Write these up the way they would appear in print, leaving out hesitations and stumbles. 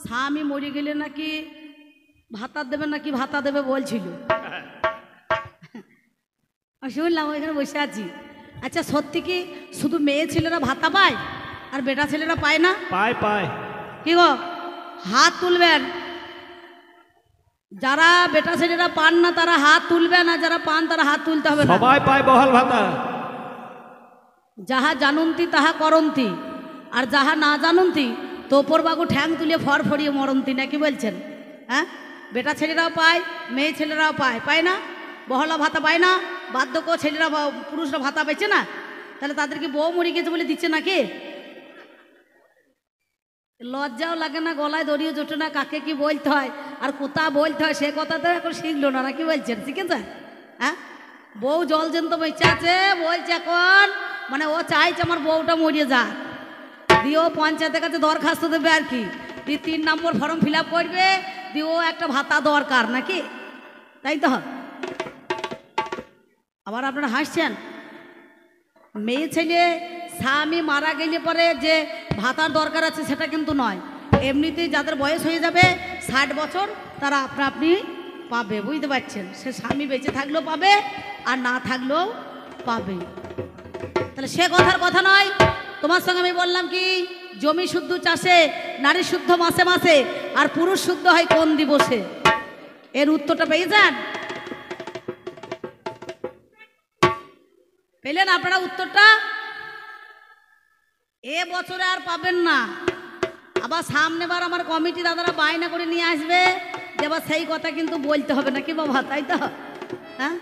স্বামী মরে গেলে নাকি ভাতা দেবে নাকি ভাতা দেবে বলছিল, শুনলাম ওইখানে বসে আছি। আচ্ছা সত্যি কি শুধু মেয়ে ছেলেরা ভাতা পায় আর বেটা ছেলেরা পায় না? পায় পায়। কি গো হাত তুলবেন, যারা বেটা ছেলেরা পান না তারা হাত তুলবেন, আর যারা পান তারা হাত তুলতে হবে না। সবাই পায় বহাল ভাতা। যাহা জানন্তি তাহা করন্তি, আর যাহা না জানন্তি তোপর বাবু ঠ্যাং তুলে ফড়ফড়িয়ে মরন্তি, নাকি বলছেন? হ্যাঁ, বেটা ছেলেরাও পায়, মেয়ে ছেলেরাও পায়, পায় না? বহলা ভাতা পায় না? বার্ধক্য ছেলেরা পুরুষরা ভাতা পাইছে না, তাহলে তাদেরকে বউ মরে গেছে বলে দিচ্ছে নাকি? লজ্জাও লাগে না, গলায় দড়িও জোটে না, কাকে কি বলতে হয় আর কোথা বলতে হয় সে কথা তো এখন শিখলো না, নাকি বলছেন? শিখেছে? হ্যাঁ, বউ জল জন্ত বেঁচে আছে বলছে এখন, মানে ও চাইছে আমার বউটা মরিয়ে যা, দিয়ে ও পঞ্চায়েতের কাছে দরখাস্ত দেবে আর কি, দিয়ে 3 নম্বর ফর্ম ফিল আপ করবে, দিয়ে ও একটা ভাতা দরকার, নাকি? তাই তো। আবার আপনারা হাসছেন, মেয়ে ছেলে স্বামী মারা গেলে পরে যে ভাতার দরকার আছে সেটা কিন্তু নয়, এমনিতেই যাদের বয়স হয়ে যাবে 60 বছর তারা আপনা আপনি পাবে, বুঝতে পারছেন? সে স্বামী বেঁচে থাকলেও পাবে আর না থাকলেও পাবে। তাহলে সে কথার কথা নয়। তোমার সঙ্গে আমি বললাম কি, জমি শুদ্ধ চাষে, নারী শুদ্ধ মাসে মাসে, আর পুরুষ শুদ্ধ হয় কোন দিবসে? এর উত্তরটা পেয়ে যান, পেলেন আপনারা উত্তরটা? এ বছরে আর পাবেন না, আবার সামনেবার আমার কমিটি দাদারা বায়না করে নিয়ে আসবে, এবার সেই কথা কিন্তু বলতে হবে, নাকি বাবা? তাই তো। হ্যাঁ,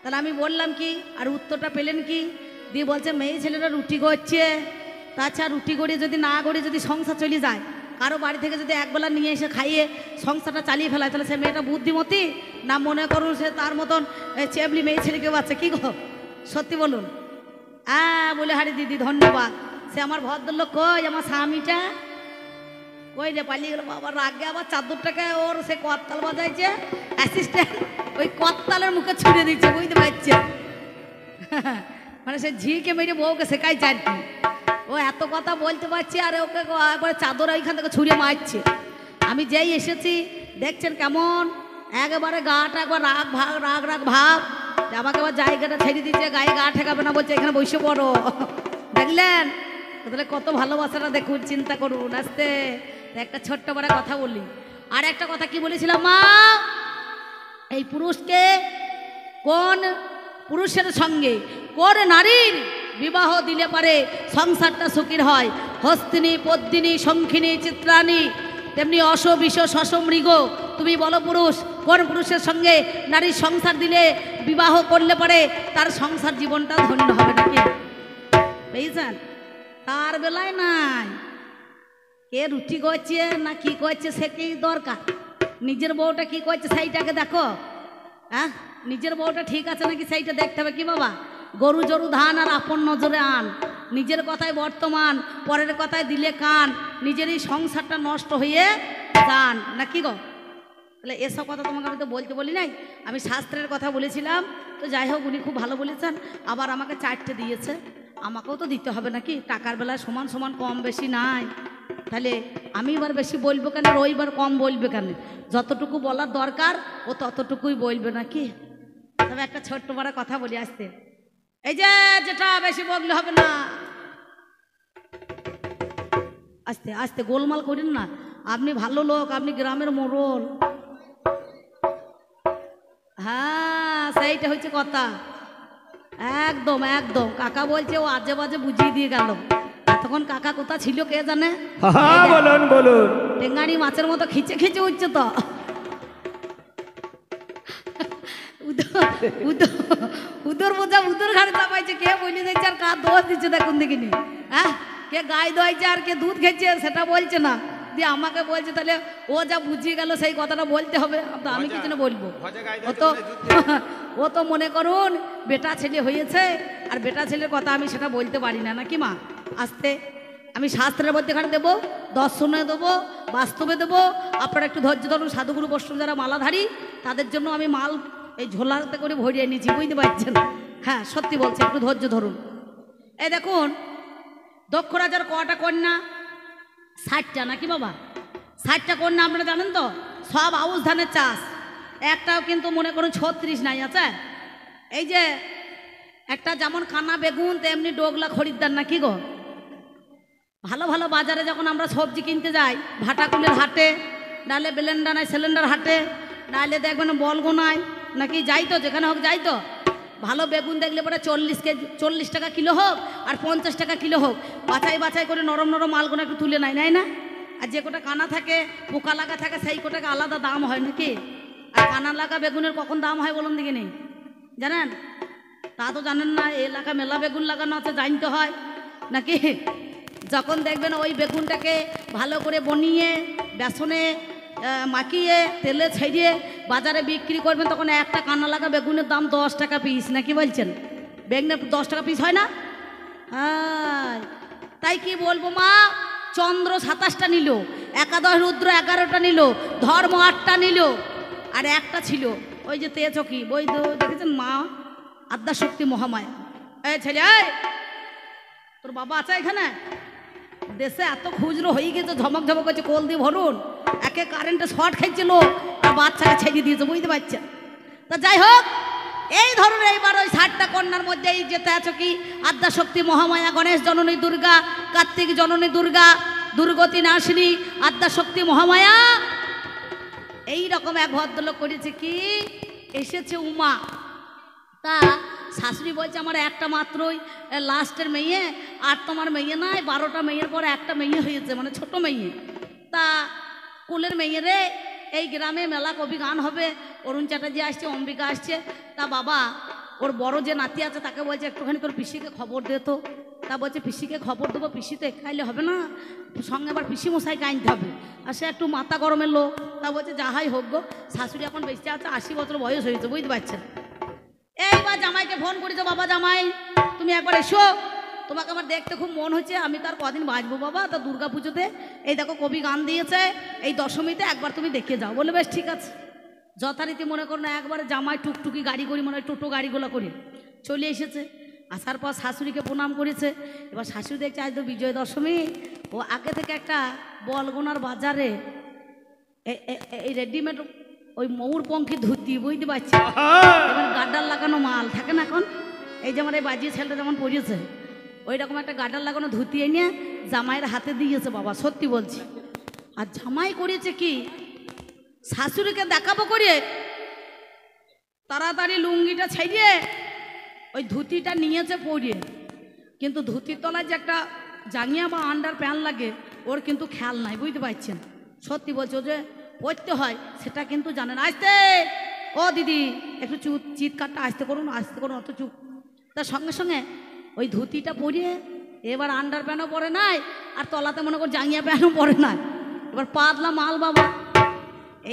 তাহলে আমি বললাম কি, আর উত্তরটা পেলেন কি? দিয়ে বলছে মেয়ে ছেলেরা রুটি করছে, তাছাড়া রুটি করে যদি না করে যদি সংসার চলে যায়, কারো বাড়ি থেকে যদি একবেলা নিয়ে এসে খাইয়ে সংসারটা চালিয়ে ফেলায়, তাহলে সে মেয়েটা বুদ্ধিমতী না? মনে করুন সে তার মতন চেবলি মেয়ে ছেলে কেউ আছে কি গো? সত্যি বলুন। বলে হারি দিদি ধন্যবাদ, সে আমার ভদ্রলোক কই, আমার স্বামীটা কই রে, পালিয়ে গেল বাবার রাগে, আবার চাদরটাকে ওর সে করতাল বাজাইছে, অ্যাসিস্ট্যান্ট ওই করতালের মুখে ছুড়ে দিচ্ছে, বুঝতে পারছে? মানে সে ঝিকে মেরে বউকে শেখাইছে আর কি, ও এত কথা বলতে পারছে, আর ওকে একবার চাদর ওইখান থেকে ছুঁড়ে মারছে। আমি যেই এসেছি দেখছেন কেমন একেবারে গাটা একবার রাগ ভাগ রাগ রাগ ভাব, আমাকে আবার জায়গাটা ছেড়ে দিচ্ছে, গায়ে গা ঠেকাবে না, বলছে এখানে বসে পড়ো। দেখলেন তাহলে কত ভালোবাসাটা দেখুন, চিন্তা করুন। আসতে একটা ছোট্ট বড় কথা বলি, আর একটা কথা কি বলেছিলাম মা, এই পুরুষকে কোন পুরুষের সঙ্গে কোন নারীর বিবাহ দিলে পারে সংসারটা সুখীর হয়? হস্তিনী, পদ্মিনী, শঙ্খিনী, চিত্রাণী, তেমনি অশ, বিষ, শশ, মৃগ। তুমি বলো পুরুষ, কোন পুরুষের সঙ্গে নারীর সংসার দিলে, বিবাহ করলে পারে তার সংসার জীবনটা ধন্য হবে, নাকি? পেয়েছেন? তার বেলায় নাই, কে রুটি করছে না কি করছে সেটাই দরকার, নিজের বউটা কি করছে সেইটাকে দেখো। হ্যাঁ, নিজের বউটা ঠিক আছে নাকি সেইটা দেখতে হবে, কি বাবা? গরু জরু ধান আর আপন নজরে আন, নিজের কথায় বর্তমান, পরের কথায় দিলে কান, নিজেরই সংসারটা নষ্ট হয়ে যান, নাকি গো? তাহলে এসব কথা তোমাকে আমি তো বলতে বলি নাই, আমি শাস্ত্রের কথা বলেছিলাম। তো যাই হোক, উনি খুব ভালো বলেছেন, আবার আমাকে 4টে দিয়েছে, আমাকেও তো দিতে হবে নাকি? টাকার বেলায় সমান সমান কম বেশি নাই, তাহলে আমি এবার বেশি বলবো কেন, রবিবার কম বলবে কেন? যতটুকু বলার দরকার ও ততটুকুই বলবে, নাকি? তবে একটা ছোট্ট বড় কথা বলি আসতে, এই যে যেটা বেশি বললে হবে না, আস্তে আস্তে গোলমাল করেন না, আপনি ভালো লোক, আপনি গ্রামের মোড়ল। হ্যাঁ, সেইটা হচ্ছে কথা, একদম একদম। কাকা বলছে ও আজে বাজে বুঝিয়ে দিয়ে গেল, তখন কাকা কোথা ছিল কে জানে? বলুন বলুন। টেঙ্গারি মাছের মতো খিচে খিচে উঠছে তো, উদর বোঝা উদর ঘাড়ে চাপাইছে, কে বলে দিচ্ছে আর কার দোষ দিচ্ছে দেখুন দেখিনি। হ্যাঁ, কে গায়ে দোয়াইছে আর কে দুধ খেয়েছে সেটা বলছে না, দিয়ে আমাকে বলছে, তাহলে ও যা বুঝিয়ে গেল সেই কথাটা বলতে হবে, আমি কিছু না বলবো। ও তো মনে করুন বেটা ছেলে হয়েছে, আর বেটা ছেলের কথা আমি সেটা বলতে পারি না, নাকি মা? আসতে আমি শাস্ত্রের মধ্যেখানে দেবো, দর্শনে দেবো, বাস্তবে দেবো। আপনারা একটু ধৈর্য ধরুন, সাধুগুরু বৈষ্ণব যারা মালাধারী তাদের জন্য আমি মাল এই ঝোলাতে করে ভরিয়ে নিয়েছি, বুঝতে পারছেন? হ্যাঁ, সত্যি বলছি, একটু ধৈর্য ধরুন। এই দেখুন, দক্ষ রাজার কটা কন্যা? 60টা, নাকি বাবা? 60টা কন্যা আপনারা জানেন তো, সব আউশ ধানের চাষ, একটাও কিন্তু মনে করুন 36 নাই আছে। এই যে একটা যেমন কানা বেগুন তেমনি ডোগলা খরিদ্দার না কি গো। ভালো ভালো বাজারে যখন আমরা সবজি কিনতে যাই, ভাটাকুলের হাটে, নাহলে বেলেন্ডানায় সিলিন্ডার হাটে, নাহলে দেখবেন বলগোনায় নাকি যাই তো, যেখানে হোক যাই তো, ভালো বেগুন দেখলে পরে 40 টাকা কিলো হোক আর 50 টাকা কিলো হোক, বাছাই বাছাই করে নরম নরম মালগুলো একটু তুলে নেয় না। আর যে কোটা কানা থাকে, পোকা লাগা থাকে, সেই কোটাকে আলাদা দাম হয় নাকি। আর কানা লাগা বেগুনের কখন দাম হয় বলুন দিকে নেই, জানেন? তা তো জানেন না, এই এলাকা মেলা বেগুন লাগানো আছে, জানতে হয় নাকি। যখন দেখবেন ওই বেগুনটাকে ভালো করে বনিয়ে বেসনে মাখিয়ে তেলে ছেড়িয়ে বাজারে বিক্রি করবেন, তখন একটা কানা লাগা বেগুনের দাম 10 টাকা পিস নাকি বলছেন। বেগুনের 10 টাকা পিস হয় না? হ্যাঁ, তাই কি বলবো মা, চন্দ্র 27টা নিল, একাদশ রুদ্র 11টা নিল, ধর্ম 8টা নিল, আর একটা ছিল ওই যে তেচকি বই দেখেছেন মা আদ্যাশক্তি মহামায়া। এই ছেলে, তোর বাবা আছে এখানে? দেশে এত খুচরো হয়ে গেছে, ঝমক ঝমক করছে, কোল দিয়ে ভরুন, একে কারেন্টে শর্ট খাইছিল আর বাচ্চাকে ছেড়ে দিয়েছে, বুঝতে পারছেন? তা যাই হোক, এই ধরনের এইবার ওই 60টা কন্যার মধ্যে এই যেতে আছো কি আদ্যাশক্তি মহামায়া, গণেশ জননী দুর্গা, কার্তিক জননী দুর্গা, দুর্গতি নাশিনী, আদ্যাশক্তি মহামায়া। এই রকম এক ভদ্রলোক করেছে কি, এসেছে উমা। তা শাশুড়ি বলছে আমার একটা মাত্রই লাস্টের মেয়ে, আর তোমার মেয়ে নাই, 12টা মেয়ের পরে একটা মেয়ে হয়েছে, মানে ছোট মেয়ে। তা কুলের মেয়ে রে, এই গ্রামে মেলা কবি গান হবে, অরুণ চ্যাটার্জি আসছে, অম্বিকা আসছে। তা বাবা ওর বড় যে নাতি আছে তাকে বলছে একটুখানি তোর পিসিকে খবর দে তো। তা বলছে পিসিকে খবর দেবো, পিসি তো খাইলে হবে না, সঙ্গে আবার পিসি মশাইকে আনতে হবে, আর সে একটু মাথা গরমের লোক। তা বলছে যাহাই হোক গো, শাশুড়ি এখন বেঁচে আছে, 80 বছর বয়স হয়েছে, বুঝতে পারছেন? এইবার জামাইকে ফোন করেছে, বাবা জামাই তুমি একবার এসো, তোমাকে আমার দেখতে খুব মন হচ্ছে, আমি তার কদিন বাঁচবো বাবা, তা দুর্গা পুজোতে এই দেখো কবি গান দিয়েছে, এই দশমীতে একবার তুমি দেখে যাও। বলে বেশ ঠিক আছে। যথারীতি মনে করো না, একবারে জামাই টুকটুকি গাড়ি করি, মনে হয় টোটো গাড়িগুলো করে চলে এসেছে। আসার পর শাশুড়িকে প্রণাম করেছে। এবার শাশুড়ি দেখছে আজ তো বিজয় দশমী, ও আগে থেকে একটা বলগোনার বাজারে এই রেডিমেড ওই ময়ূরপঙ্খী ধুতি, বুঝতে পারছি, এবার গাডার লাগানো মাল থাকে না এখন, এই যে আমার এই বাজিয়ে ছেলেটা যেমন পরিয়েছে, ওই রকম একটা গাডার লাগানো ধুতি এনে জামাইয়ের হাতে দিয়েছে। বাবা সত্যি বলছি। আর জামাই করেছে কি, শাশুড়িকে দেখাবো করে তাড়াতাড়ি লুঙ্গিটা ছেড়িয়ে ওই ধুতিটা নিয়েছে পরিয়ে, কিন্তু ধুতির তলায় যে একটা জাঙ্গিয়া বা আন্ডার প্যান্ট লাগে ওর কিন্তু খেয়াল নাই, বুঝতে পারছেন? সত্যি বলছো যে পড়তে হয় সেটা কিন্তু জানেন। আসতে ও দিদি একটু চিৎকারটা আসতে করুন, আসতে করুন, অত চুপ। তার সঙ্গে সঙ্গে ওই ধুতিটা পরিয়ে এবার আন্ডার প্যান্টও পরে নাই, আর তলাতে মনে কর জাঙ্গিয়া প্যান্টও পরে নাই, এবার পাতলা মাল বাবা।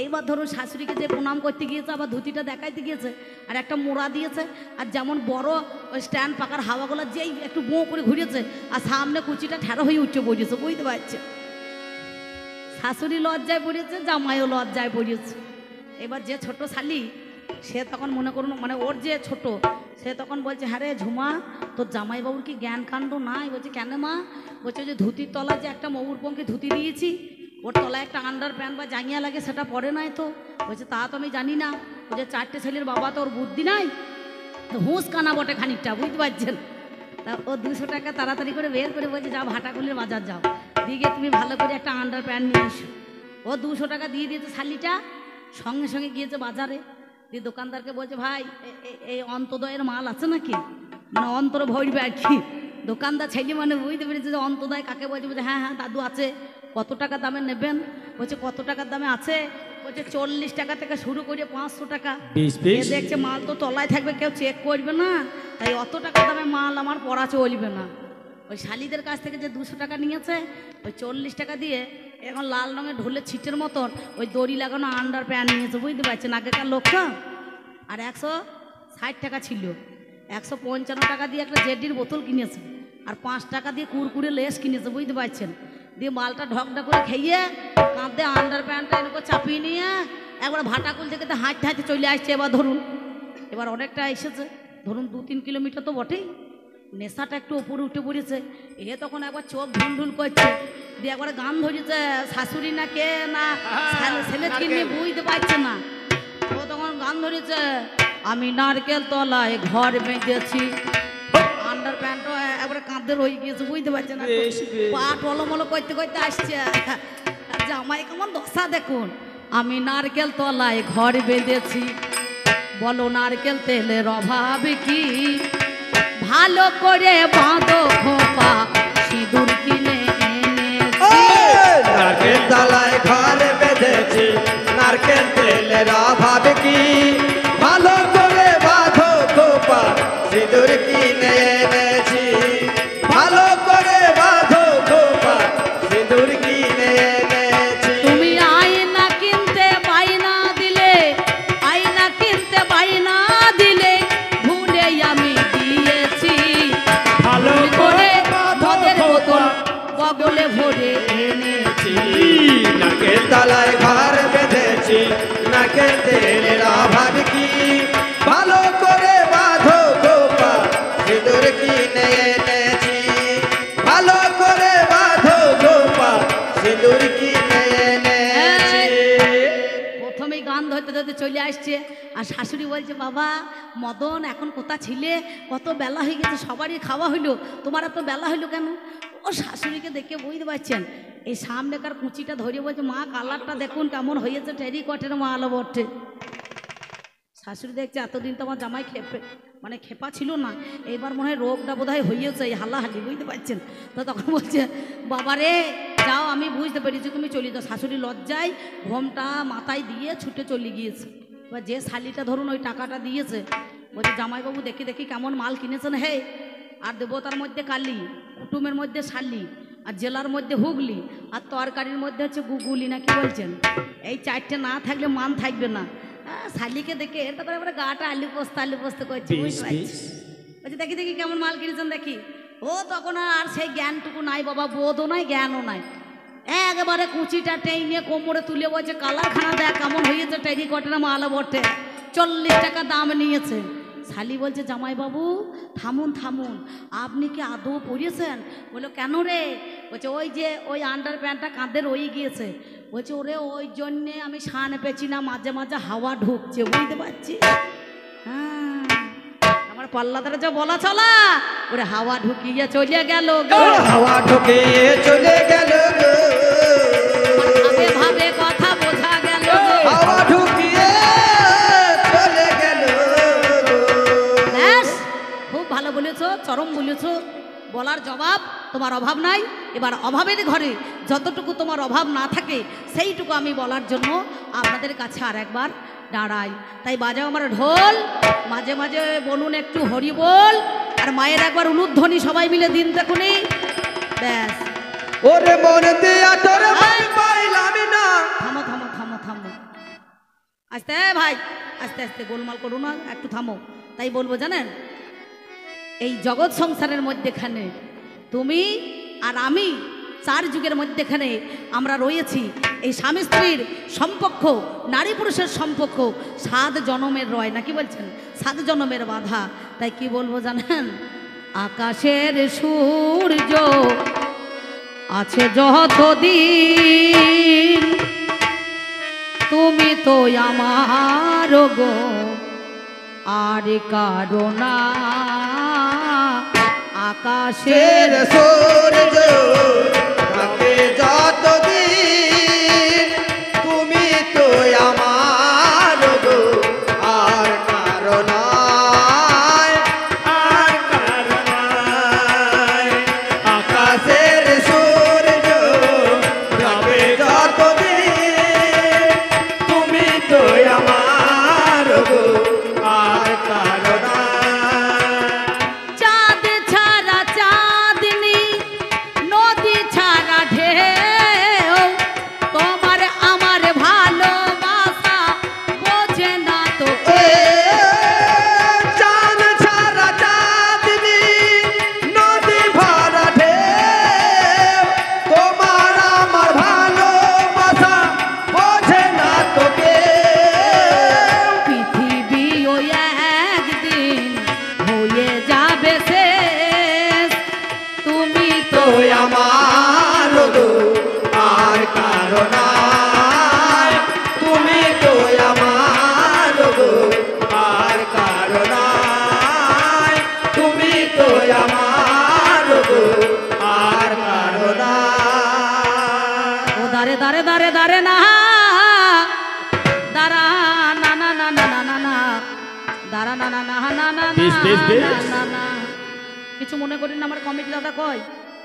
এইবার ধরুন শাশুড়িকে যে প্রণাম করতে গিয়েছে, আবার ধুতিটা দেখাইতে গিয়েছে, আর একটা মোড়া দিয়েছে, আর যেমন বড় ওই স্ট্যান্ড পাকার হাওয়াগুলো যেই একটু বো করে ঘুরিয়েছে, আর সামনে কুচিটা ঠেরো হয়ে উঠছে পড়েছে, বুঝতে পারছে? শাশুড়ি লজ্জায় পড়েছে, জামাইও লজ্জায় পড়েছে। এবার যে ছোট শালি সে তখন মনে করুন, মানে ওর যে ছোট সে তখন বলছে হ্যাঁ রে ঝুমা, তোর জামাইবাবুর কি জ্ঞান কাণ্ড নাই? বলছে কেন মা? বলছে যে ধুতির তলা যে একটা ময়ূরপঙ্খী ধুতি দিয়েছি, ওর তলায় একটা আন্ডার প্যান্ট বা জাঙ্গিয়া লাগে, সেটা পরে নাই তো। বলছে তা তো আমি জানি না। ও যে 4টে ছেলের বাবা, তো ওর বুদ্ধি নাই, তো হুঁস কানা বটে খানিকটা, বুঝতে পারছেন? তা ও 200 টাকা তাড়াতাড়ি করে বের করে বলছে যাও ভাটাকুলের বাজার যাও, দিয়ে তুমি ভালো করে একটা আন্ডার প্যান্ট নিয়ে এসো। ও 200 টাকা দিয়ে দিয়েছে শালিটা, সঙ্গে সঙ্গে গিয়েছে বাজারে, দিয়ে দোকানদারকে বলছে ভাই এই অন্তদয়ের মাল আছে নাকি, মানে অন্তর ভরবে আর কি। দোকানদার ছেলে মানে বুঝতে পেরেছে যে অন্তদয় কাকে বলছে। বলছে হ্যাঁ হ্যাঁ দাদু আছে, কত টাকা দামে নেবেন? বলছে কত টাকার দামে আছে? বলছে 40 টাকা থেকে শুরু করে 500 টাকা। দেখছে মাল তো তলায় থাকবে, কেউ চেক করবে না, তাই অত টাকা দামে মাল আমার পড়া চলবে না। ওই শালিদের কাছ থেকে যে 200 টাকা নিয়েছে, ওই 40 টাকা দিয়ে এখন লাল রঙের ঢোলের ছিটের মতন ওই দড়ি লাগানো আন্ডার প্যান্ট নিয়েছে, বুঝতে পারছেন? আগেকার লোকটা। আর 160 টাকা ছিল, 155 টাকা দিয়ে একটা জেডির বোতল কিনেছে, আর 5 টাকা দিয়ে কুরকুরে লেস কিনেছে, বুঝতে পারছেন? দিয়ে মালটা ঢকঢা করে খেয়ে কাঁধে আন্ডার প্যান্টটা এরকম চাপিয়ে নিয়ে একবার ভাটাকুল থেকে তো হাঁটতে হাঁটতে চলে আসছে। এবার ধরুন এবার অনেকটা এসেছে, ধরুন 2-3 কিলোমিটার তো বটেই, নেশাটা একটু উপরে উঠে পড়েছে। এ তখন একবার চোখ ঢুল করছে, দিয়ে একবার গান ধরেছে, শাশুড়ি না কে না ছেলে কিনে বুঝতে পারছে না। ও তখন গান ধরেছে, আমি নারকেল তলায় ঘর বেঁধেছি। আন্ডার প্যান্টও একবারে কাঁধে রয়ে গিয়েছে, বুঝতে পারছে না, পা টলমলো করতে করতে আসছে। জামাই কেমন দশা দেখুন, আমি নারকেল তলায় ঘর বেঁধেছি, বলো নারকেল তেলের অভাব কি, ভালো করে বাঁধো খোপা সিঁদুর কিনে এনেছি। নারকেল তলায় ঘর বেঁধেছি, নারকেল তেলের অভাব কি, ভালো করে বাঁধো খোপা সিঁদুর কিনে এনেছি, ভালো করে বাঁধো খোপা সিঁদুর কিনে এনেছি। তুমি আয়না কিনতে বাইনা দিলে, আয়না কিনতে বাইনা দিলে, ভুলে আমি দিয়েছি, ভালো করে মদের বোতল বগলে ভরে এনেছি। নারকেল তলায় ঘর বেঁধেছি, নারকেল তেলের অভাব কি, ভালো করে বাঁধো খোপা সিঁদুর কিনে এনেছি, ভালো করে বাঁধো খোপা সিঁদুর কিনে এনেছি। প্রথমেই গান ধরতে ধরতে চলে আসছে, আর শাশুড়ি বলছে, বাবা মদন এখন কোথা ছিলে, কত বেলা হয়ে গেছে, সবারই খাওয়া হইলো, তোমার এত বেলা হইলো কেন? ও শাশুড়িকে দেখে বুঝতে পারছেন, এই সামনেকার কুচিটা ধরে বলছে, মা কালারটা দেখুন কেমন হয়েছে, টেরিকটের মা আলো বটে। শাশুড়ি দেখছে এতদিন তো আমার জামাই খেপা ছিল না, এইবার মনে হয় রোগটা বোধ হয় হয়েছে, এই হালাহালি, বুঝতে পারছেন। তো তখন বলছে, বাবা রে যাও, আমি বুঝতে পেরেছি তুমি চলে যাও। শাশুড়ি লজ্জায় ঘোমটা মাথায় দিয়ে ছুটে চলে গিয়েছে। এবার যে শালিটা ধরুন ওই টাকাটা দিয়েছে, বলছে, জামাইবাবু দেখি দেখি কেমন মাল কিনেছেন হে, আর দেবতার মধ্যে কালি, কুটুমের মধ্যে শালি, আর জেলার মধ্যে হুগলি, আর তরকারির মধ্যে হচ্ছে গুগুলি না কি বলছেন, এই চারটে না থাকলে মান থাকবে না। শালিকে দেখে এটা করে এবারে গাটা আলু পোস্ত করছে, বুঝতে পারছি। বলছে, দেখি দেখি কেমন মাল কিনেছেন দেখি। ও তখন আর সেই জ্ঞানটুকু নাই বাবা, বোধও নাই জ্ঞানও নাই, একেবারে কুচিটা টেনে কোমরে তুলে বলছে, কালার খানা দেখ কেমন হয়েছে, টেরিকটের মাল বটে, 40 টাকা দাম নিয়েছে। শালি বলছে, জামাইবাবু থামুন থামুন, আপনি কি আদৌ পরিয়েছেন? বললো, কেন রে? বলছে, ওই যে ওই আন্ডার প্যান্টটা কাঁধে রয়ে গিয়েছে। বলছে, ওরে ওই জন্যে আমি শান পেছি না, মাঝে মাঝে হাওয়া ঢুকছে, বুঝতে পারছি। হ্যাঁ, আমার পাল্লাদারে যা বলা চলা, ওরে হাওয়া ঢুকিয়ে চলে গেল, হাওয়া ঢুকিয়ে চলে গেল, ভাবে ভাবে কথা বোঝা গেল, হাওয়া ঢুকিয়ে চলে গেল। ব্যাস, খুব ভালো বলেছো, চরম বলেছো, বলার জবাব তোমার অভাব নাই। এবার অভাবের ঘরে যতটুকু তোমার অভাব না থাকে সেইটুকু আমি বলার জন্য আপনাদের কাছে আর একবার দাঁড়াই। তাই বাজাও আমার ঢোল, মাঝে মাঝে বলুন একটু হরি বল, আর মায়ের একবার উলুধ্বনি সবাই মিলে দিন দেখুনি। ব্যাস, ওরে মন দিয়া তোর পাইলাম না। থামো থামো থামো থামো, আস্তে ভাই, আস্তে আস্তে গোলমাল করো না, একটু থামো। তাই বলবো জানেন, এই জগৎ সংসারের মধ্যেখানে তুমি আর আমি, 4 যুগের মধ্যেখানে আমরা রয়েছি। এই স্বামী স্ত্রীর সম্পর্ক, নারী পুরুষের সম্পর্ক 7 জনমের রয়, নাকি বলছেন, 7 জনমের বাধা। তাই কি বলবো জানেন, আকাশের সূর্য আছে যতদিন, তুমি তো আমার গো আর কারো না, আকাশের সূর্য থাকে যতদিন, তুমি তো আমার গো আর কারো নাই, আর কারো নাই। আকাশের সূর্য থাকে যতদিন, তুমি তো আমার গো আর কারো নাই। চাঁদ ছাড়া চাঁদনি, নদী ছাড়া ঢেউ, দারে দারে না দাঁড়া না না না না না না না দাঁড়া না না না না না না না কিছু মনে করেন না। আমার কমিটি দাদা কয়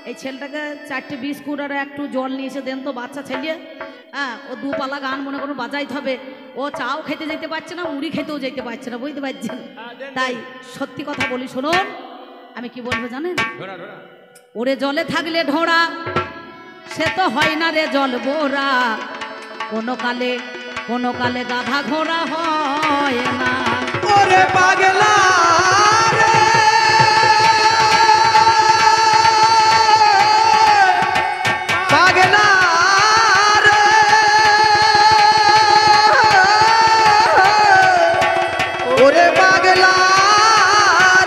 এই ছেলেটাকে 4টে বিস্কুট আর একটু জল নিয়ে এসে দেন তো, বাচ্চা ছেলে। হ্যাঁ, ও দুপালা গান মনে করুন বাজাইতে হবে। ও চাও খেতে যেতে পারছে না, মুড়ি খেতেও যেতে পারছে না, বুঝতে পারছেন? তাই সত্যি কথা বলি শুনুন, আমি কি বলবো জানেন? ওরে জলে থাকলে ঢোড়া সে তো হয় না রে জল বোরা, কোনো কালে গাধা ঘোড়া হয় না। ওরে পাগলা রে পাগলা রে ওরে পাগলা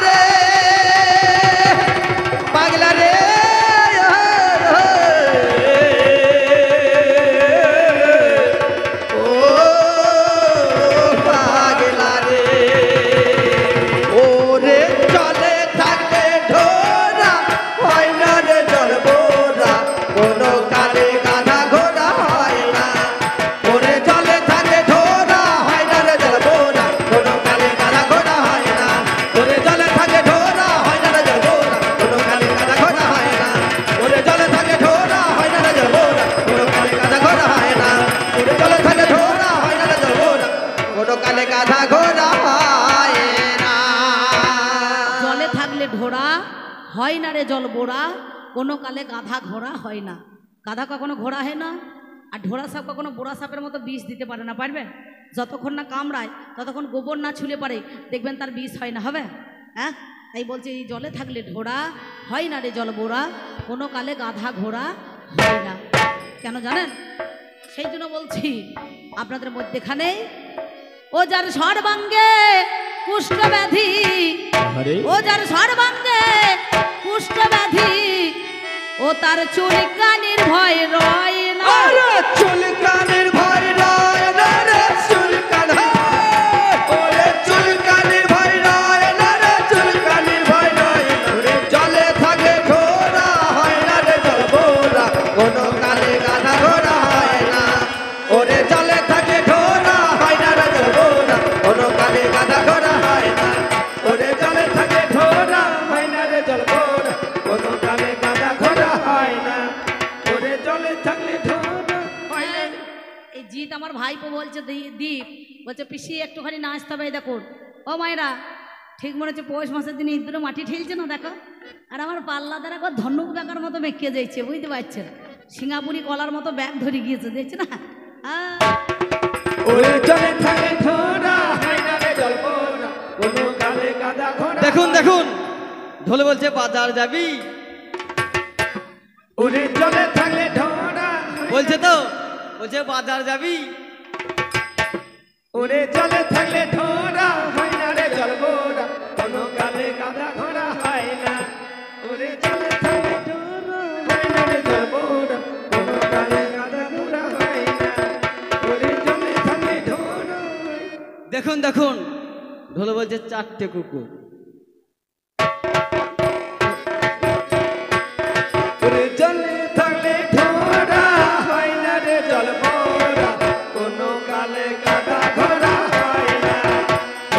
রে পাগলা রে ও পাগলা রে ওরে চলে থাকলে ঢোরা হয় না রে জলবোরা, কোনো কালে গাধা ঘোড়া হয় না। ওরে চলে থাকে ঢোরা হয় না রে জলবোরা, কোনো কালে গাধা ঘোড়া হয় না। ওরে চলে থাকে ঢোরা হয় না রে জলবোরা, কোনো কালে গাধা ঘোড়া হয় না। ওরে চলে থাকে ঢোরা হয় না রে জলবোরা, কোনো কালে গাধা ঘোড়া হয় না। ওরে চলে থাকে ঢোরা হয় না রে জলবোরা, কোনো কালে গাধা ঘোড়া হয় না। জলে থাকলে ঢোড়া হয় না রে জল বোরা, কোনো কালে গাধা ঘোড়া হয় না। গাধা কখনো ঘোড়া হয় না, আর ঢোড়া সাপ কখনো বোরা সাপের মতো বিষ দিতে পারে না। পারবে? যতক্ষণ না কামড়ায় ততক্ষণ গোবর না ছুলে পারে, দেখবেন তার বিষ হয় না। হবে? হ্যাঁ, তাই বলছে এই জলে থাকলে ঢোড়া হয় না রে জল বোরা, কোনো কালে গাধা ঘোড়া হয় না। কেন জানেন? সেই জন্য বলছি আপনাদের মধ্যেখানে ও যার সর্বাঙ্গে কুষ্ঠ ব্যাধি, ও যার সর্বাঙ্গে কুষ্ঠ ব্যাধি, ও তার চুলকানির ভয় রয় না। আরে চুলকানির ভয় রয় না রে চুলকান, ওরে চুলকানির ভয় রয় না রে চুলকানির ভয় রয়। ওরে জলে থাকে ঘোড়া হয় না রে জলবোরা, কোনো কালে গাধা ঘোড়া হয় না। ওরে জলে থাকে ঘোড়া হয় না রে জলবোরা, কোনো কালে গাধা ঘোড়া হয় না। ওরে জলে থাকে ঘোড়া হয় না রে জলবোরা, কোনো কালে গাধা ঘোড়া হয় না। ওরে জলে থাকলে ঢোড়া হয় না। এই জিত আমার ভাইপো বলছে, দীপ বলছে পিসি একটুখানি নাচতে হবে। দেখুন ও মায়েরা, ঠিক মনে হচ্ছে পৌষ মাসের দিনে ইঁদুরে মাটি ঠেলছে না, দেখো। আর আমার পাল্লা দ্বারা ধনুক ব্যাগার মতো বেঁকে যাচ্ছে, বুঝতে পারছেন? সিঙ্গাপুরি কলার মতো ব্যাগ ধরে গিয়েছে, দেখছে না? ওরে জলে থাকে ঢোড়া হয় না রে জলবোরা, কোনো কালে গাধা ঘোড়া। দেখুন দেখুন, ঢোলে বলছে বাজার যাবি। ওরে জলে থাকলে ঢোড়া বলছে তো, বলছে বাজার যাবি। ওরে জলে থাকলে ঢোড়া হয় না রে জলবোরা, কোনো কালে গাধা ঘোড়া হয় না। ওরে জলে থাকলে ঢোড়া হয় না রে জলবোরা, কোনো কালে গাধা ঘোড়া হয় না। ওরে জলে থাকলে ঢোড়া হয়। দেখুন দেখুন, ঢোলে বলছে 4টে কুকুর। ওরে জলে থাকলে ঢোড়া হয় না রে জলবোরা, কোনো কালে গাধা ঘোড়া হয় না।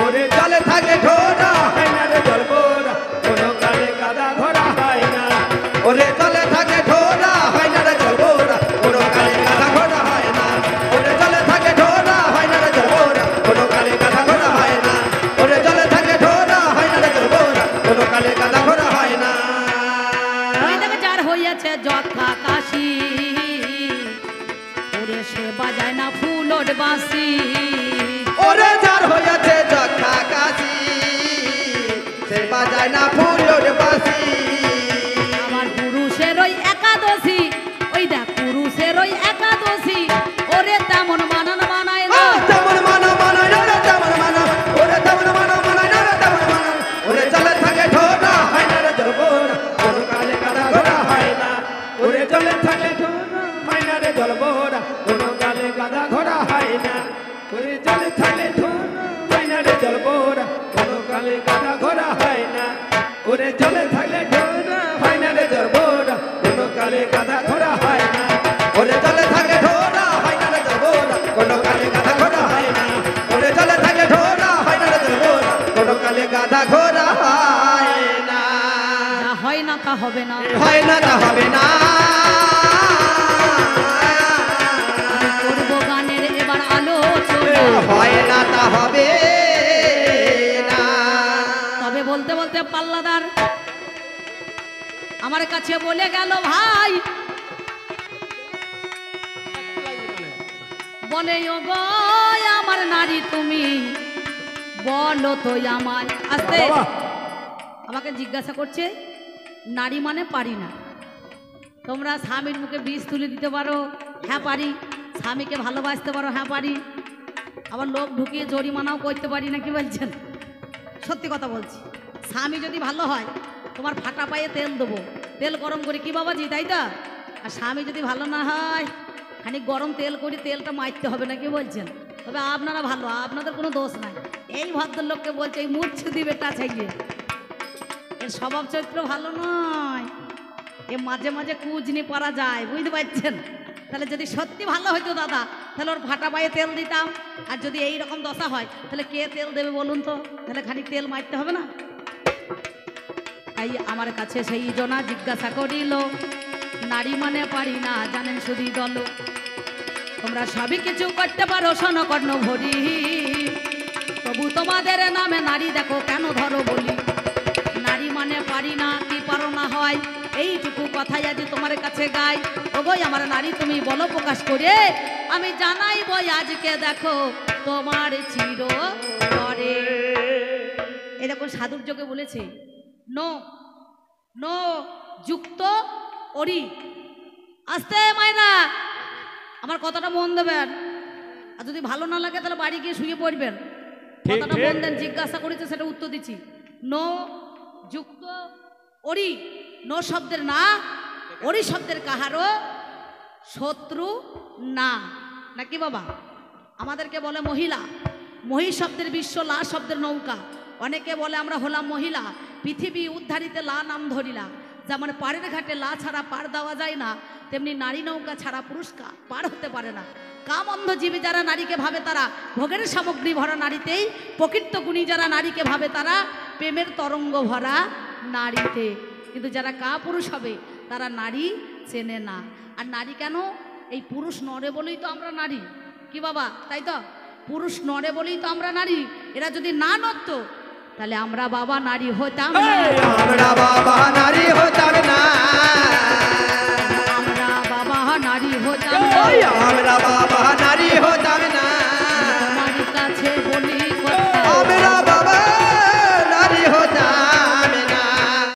ওরে জলে থাকে ঢোড়া হয় না রে জলবোরা, কোনো কালে গাধা ঘোড়া হয় না। ওরে জলে থাকে ঢোড়া হয় না রে জলবোরা, কোনো কালে গাধা ঘোড়া হয় না। ওরে জলে থাকে ঢোড়া হয় না রে জলবোরা, কোনো কালে গাধা ঘোড়া হয় না। ওরে জলে থাকে ঢোড়া হয় না রে জলবোরা, কোনো কালে গাধা ঘোড়া হয় না। ওই দেখে যার হইয়াছে যথা কাশি, ওরে সে বাজায় না ফুলোর বাঁশি। ওরে যার হইয়াছে যথা কাশি, সে বাজায় না ফুলোর বাঁশি। আমার পুরুষের ওই একাদশী, ওই দেখ পুরুষের ওই একাদশী, ওরে তেমন মানান মানায় না। তেমন মানো মানায় না রে তেমন মানো, ওরে তেমন মানো মানায় না রে তেমন মানো। ওরে জলে থাকে ঢোড়া হয় না রে জলবোরা, কোনো কালে গাধা ঘোড়া হয় না। ওরে জলে থাকে ঢোড়া হয় না রে জলবোরা, কোনো কালে গাধা ঘোড়া হয় না। ওরে জলে থাকে ঢোড়া হয় না রে জলবোরা, কোনো কালে গাধা ঘোড়া হয় না। ওরে জলে থাকলে ঢোড়া হয় না রে জলবোরা, কোনো কালে গাধা ঘোড়া হয় না। ওরে জলে থাকে ঢোড়া হবে না, হয় না তা হবে না। আমি করবো গানের এবার আলোচনা, হয় না তা হবে না। তবে বলতে বলতে পাল্লাদার আমার কাছে বলে গেল, ভাই বলে ও গো আমার নারী তুমি বলো তো আমায়। আস্তে বাবা। আমাকে জিজ্ঞাসা করছে নারী মানে পারি না। তোমরা স্বামীর মুখে বিষ তুলে দিতে পারো, হ্যাঁ পারি। স্বামীকে ভালোবাসতে পারো, হ্যাঁ পারি। আবার লোক ঢুকিয়ে জরিমানাও করতে পারি না, কি বলছেন? সত্যি কথা বলছি। স্বামী যদি ভালো হয় তোমার ফাটা পায়ে তেল দেবো, তেল গরম করি, কি বাবাজি তাই তো? আর স্বামী যদি ভালো না হয় খানিক গরম তেল করি, তেলটা মারতে হবে না, কি বলছেন? তবে আপনারা ভালো, আপনাদের কোনো দোষ নাই। এই ভদ্রলোককে বলছে এই মূর্ছুদি বেটা চাইয়ে, এর স্বভাব চরিত্র ভালো নয়, এ মাঝে মাঝে কুজনি পরা যায়, বুঝতে পারছেন? তাহলে যদি সত্যি ভালো হইতো দাদা, তাহলে ওর ফাটা পায়ে তেল দিতাম। আর যদি এই রকম দশা হয় তাহলে কে তেল দেবে বলুন তো? তাহলে খানিক তেল মারতে হবে না? তাই আমার কাছে সেই জনা জিজ্ঞাসা করিল, নারী মানে পারি না জানেন শুধু দল, তোমরা সবই কিছু করতে পারো স্বর্ণকর্ণ ভরি, তবু তোমাদের নামে নারী দেখো কেন ধরো বলি। নারী মানে পারি না কি পারো না হয়, এইটুকু কথাই আজ তোমার কাছে গাই। ও বই আমার নারী তুমি বলো প্রকাশ করে, আমি জানাই বই আজকে দেখো তোমার চির করে। এরকম সাধুর যোগে বলেছে নো নো যুক্ত অরি। আস্তে মায়না, আমার কথাটা মন দেবেন, আর যদি ভালো না লাগে তাহলে বাড়ি গিয়ে শুয়ে পড়বেন। ঠিক, কথাটা ঠিক। মন দেন, জিজ্ঞাসা করেছে সেটা উত্তর দিচ্ছি। নো যুক্ত অরি, নো শব্দের না, অরি শব্দের কাহারও শত্রু না, নাকি বাবা? আমাদেরকে বলে মহিলা, মহি শব্দের বিশ্ব, লা শব্দের নৌকা। অনেকে বলে আমরা হলাম মহিলা, পৃথিবী উদ্ধারিতে লা নাম ধরিলা। যেমন পাড়ের ঘাটে লা ছাড়া পার দেওয়া যায় না, তেমনি নারী নৌকা ছাড়া পুরুষকা পার হতে পারে না। কাম অন্ধজীবী যারা নারীকে ভাবে তারা ভোগের সামগ্রী ভরা নারীতেই, প্রকৃত গুণী যারা নারীকে ভাবে তারা প্রেমের তরঙ্গ ভরা নারীতে। কিন্তু যারা কা পুরুষ হবে তারা নারী চেনে না। আর নারী কেন? এই পুরুষ নড়ে বলেই তো আমরা নারী, কি বাবা তাই তো? পুরুষ নড়ে বলেই তো আমরা নারী। এরা যদি না নড়তো তাহলে আমরা বাবা নারী হতাম না, আমরা বাবা নারী হতাম না, আমরা বাবা নারী হতাম না। আমরা বাবা